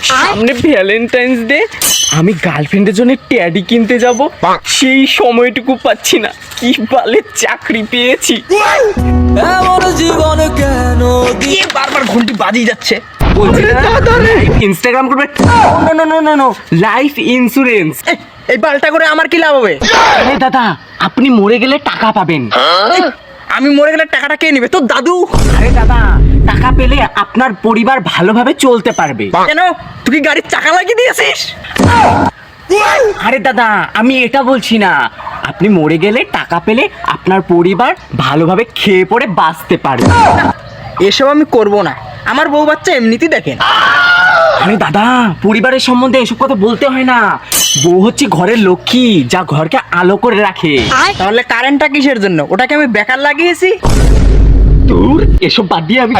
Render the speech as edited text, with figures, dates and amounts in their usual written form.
সামনে Valentine's day, আমি গার্লফ্রেন্ডের জন্য ট্যাডি কিনতে যাব, সেই সময়টুকু পাচ্ছি না। কি বালের চাকরি পেয়েছি। এমন জীবন কেন দিয়ে বারবার ঘন্টি বাজিয়ে যাচ্ছে। বলছি না লাইফ ইনস্টাগ্রাম করবে। No no no no no, life insurance. এই পাল্টা করে আমার কি লাভ হবে? আরে দাদা, আপনি মরে গেলে টাকা পাবেন। আমি মরে গেলে টাকাটা কে নেবে? তোর দাদু। আরে দাদা, টাকা পেলে আপনার পরিবার ভালোভাবে চলতে পারবে। কেন, তুই কি গাড়ির চাকা লাগিয়ে দিয়েছিস? আরে দাদা, আমি এটা বলছি না, আপনি মরে গেলে টাকা পেলে আপনার পরিবার ভালোভাবে খেয়ে পড়ে বাঁচতে পারবে। এসব আমি করব না, আমার বউ বাচ্চা এমনিতেই দেখেন। আরে দাদা, পরিবারের সম্বন্ধে এসব কথা বলতে হয় না। বউ হচ্ছে ঘরের লক্ষ্মী, যা ঘরকে আলো করে রাখে। তাহলে কারেন্টটা কিসের জন্য? ওটাকে আমি বেকার লাগিয়েছি। দূর, এসব বাদ দিয়ে আমি